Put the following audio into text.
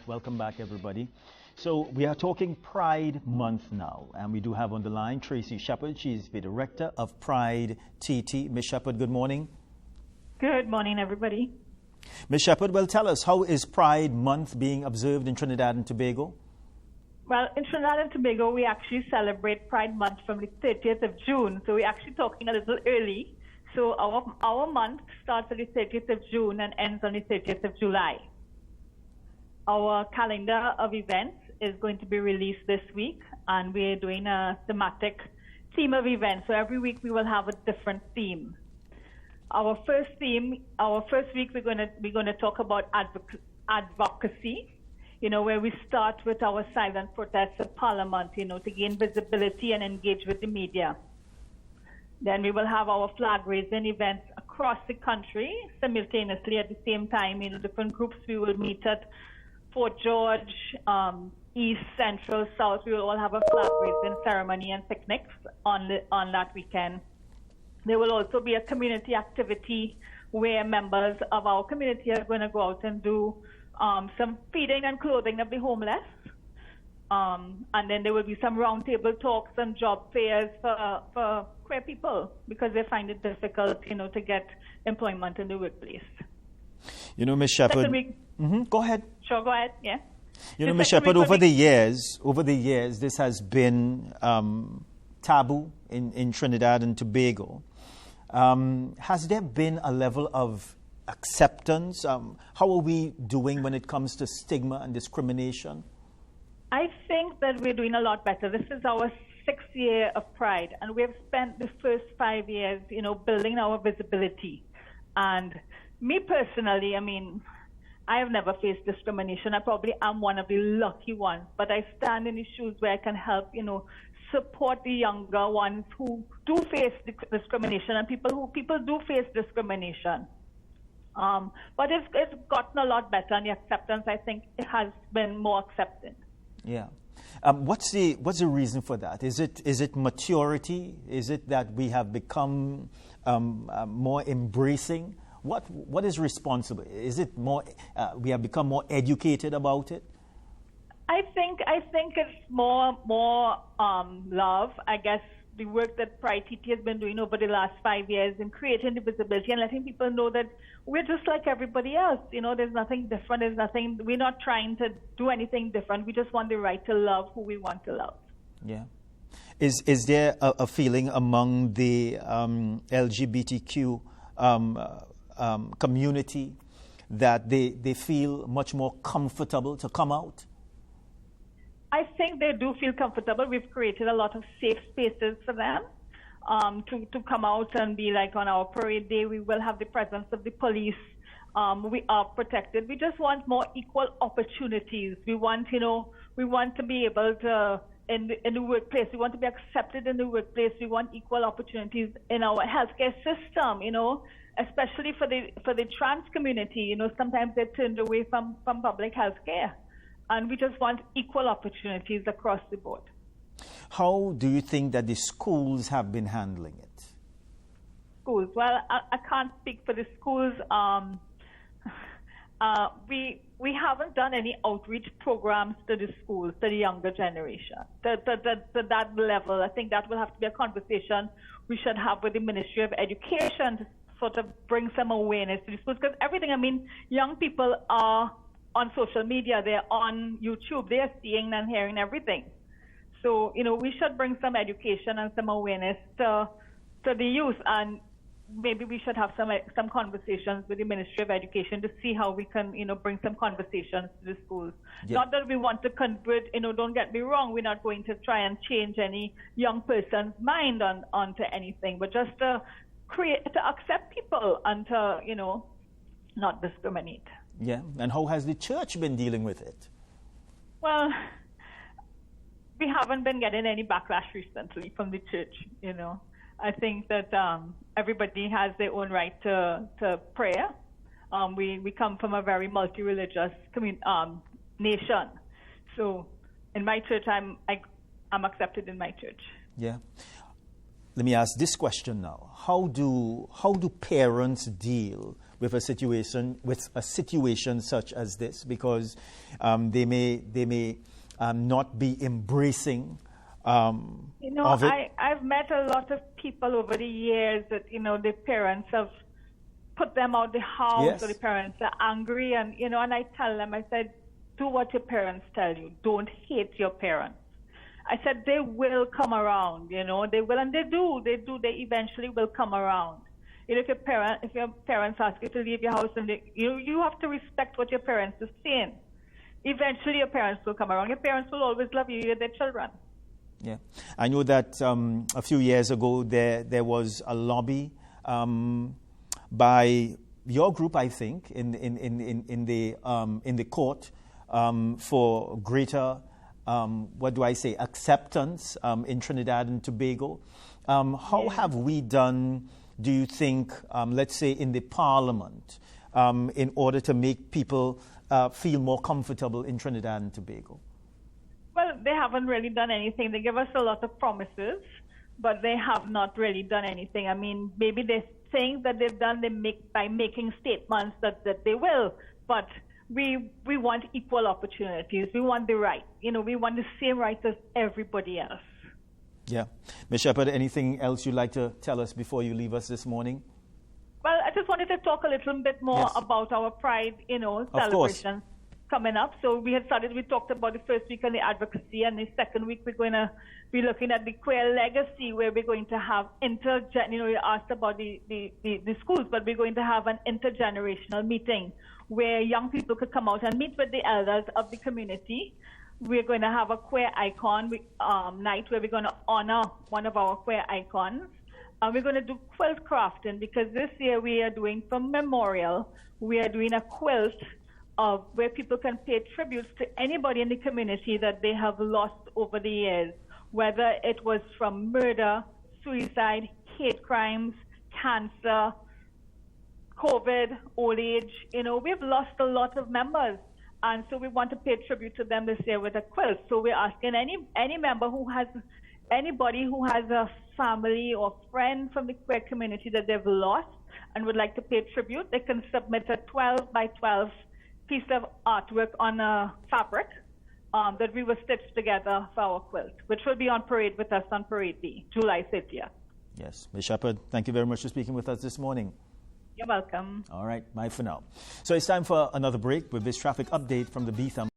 Welcome back, everybody. So we are talking Pride Month now, and we do have on the line Tracy Sheppard. She's the director of Pride TT. Ms. Sheppard, good morning. Good morning, everybody. Ms. Sheppard, well, tell us, how is Pride Month being observed in Trinidad and Tobago? Well, in Trinidad and Tobago, we actually celebrate Pride Month from the 30th of June, so we're actually talking a little early. So our month starts on the 30th of June and ends on the 30th of July. Our calendar of events is going to be released this week, and we're doing a thematic theme of events. So every week we will have a different theme. Our first week we're going to talk about advocacy. Where we start with our silent protests at Parliament, to gain visibility and engage with the media. Then we will have our flag raising events across the country simultaneously at the same time. Different groups we will meet at Fort George, East, Central, South. We will all have a flag raising ceremony and picnics on that weekend. There will also be a community activity where members of our community are going to go out and do some feeding and clothing of the homeless. And then there will be some roundtable talks and job fairs for queer people because they find it difficult, to get employment in the workplace. Ms. Sheppard. Go ahead. Sure, go ahead. Yeah. Ms. Sheppard, over the years, this has been taboo in Trinidad and Tobago. Has there been a level of acceptance? How are we doing when it comes to stigma and discrimination? I think that we're doing a lot better. This is our 6th year of Pride, and we have spent the first 5 years, building our visibility. And me personally, I have never faced discrimination. I probably am one of the lucky ones, but I stand in the shoes where I can help, support the younger ones who do face discrimination and people do face discrimination. But it's gotten a lot better, and the acceptance, I think, it has been more accepted. Yeah. What's the reason for that? Is it maturity? Is it that we have become more embracing? What is responsible? Is it more we have become more educated about it? I think it's more love. I guess the work that Pride TT has been doing over the last 5 years in creating the visibility and letting people know that we're just like everybody else. There's nothing different. We're not trying to do anything different. We just want the right to love who we want to love. Yeah. Is there a feeling among the LGBTQ community that they feel much more comfortable to come out? I think they do feel comfortable. We've created a lot of safe spaces for them to come out and be like on our parade day. We will have the presence of the police. We are protected. We just want more equal opportunities. We want to be able to, in the workplace, we want to be accepted in the workplace. We want equal opportunities in our healthcare system, especially for the trans community. Sometimes they're turned away from public healthcare. And we just want equal opportunities across the board. How do you think that the schools have been handling it? Schools? Well, I can't speak for the schools. We haven't done any outreach programs to the schools, to the younger generation, to that level. I think that will have to be a conversation we should have with the Ministry of Education to sort of bring some awareness to the schools. Because everything, young people are on social media, they're on YouTube, they're seeing and hearing everything. So, we should bring some education and some awareness to the youth, and maybe we should have some conversations with the Ministry of Education to see how we can, bring some conversations to the schools. Yeah. Not that we want to convert, don't get me wrong, we're not going to try and change any young person's mind onto anything, but just to accept people and to, not discriminate. Yeah, and how has the church been dealing with it? Well, we haven't been getting any backlash recently from the church, I think that everybody has their own right to prayer. We come from a very multi-religious nation. So in my church, I'm accepted in my church. Yeah. Let me ask this question now. How do parents deal with a situation such as this, because they may not be embracing of it. I've met a lot of people over the years that their parents have put them out the house, Yes. or the parents are angry, and and I tell them, I said, do what your parents tell you. Don't hate your parents. I said they will come around, they will, and they do. They eventually will come around. If your parents ask you to leave your house, and you have to respect what your parents are saying. Eventually your parents will come around. Your parents will always love you. You're their children. Yeah. I know that a few years ago there was a lobby by your group, I think, in the court for greater acceptance in Trinidad and Tobago. How have we done, do you think, let's say in the Parliament, in order to make people feel more comfortable in Trinidad and Tobago? Well, they haven't really done anything. They give us a lot of promises, but they have not really done anything. I mean, maybe they think that they've done by making statements that they will, but we want equal opportunities. We want the right. We want the same rights as everybody else. Yeah. Ms. Sheppard, anything else you'd like to tell us before you leave us this morning? Well, I just wanted to talk a little bit more about our Pride, celebration coming up. So we talked about the first week on the advocacy, and the second week we're going to be looking at the queer legacy, where we're going to have you asked about the schools, but we're going to have an intergenerational meeting where young people could come out and meet with the elders of the community. We're going to have a queer icon night where we're going to honor one of our queer icons. We're going to do quilt crafting, because this year we are doing, from memorial, we are doing a quilt of where people can pay tributes to anybody in the community that they have lost over the years, whether it was from murder, suicide, hate crimes, cancer, COVID, old age. We've lost a lot of members, and so we want to pay tribute to them this year with a quilt. So we're asking any member anybody who has a family or friend from the queer community that they've lost and would like to pay tribute, they can submit a 12 by 12 piece of artwork on a fabric that we will stitch together for our quilt, which will be on parade with us on Parade B, July 30th. Yes. Ms. Sheppard, thank you very much for speaking with us this morning. You're welcome. All right, bye for now. So it's time for another break with this traffic update from the Betham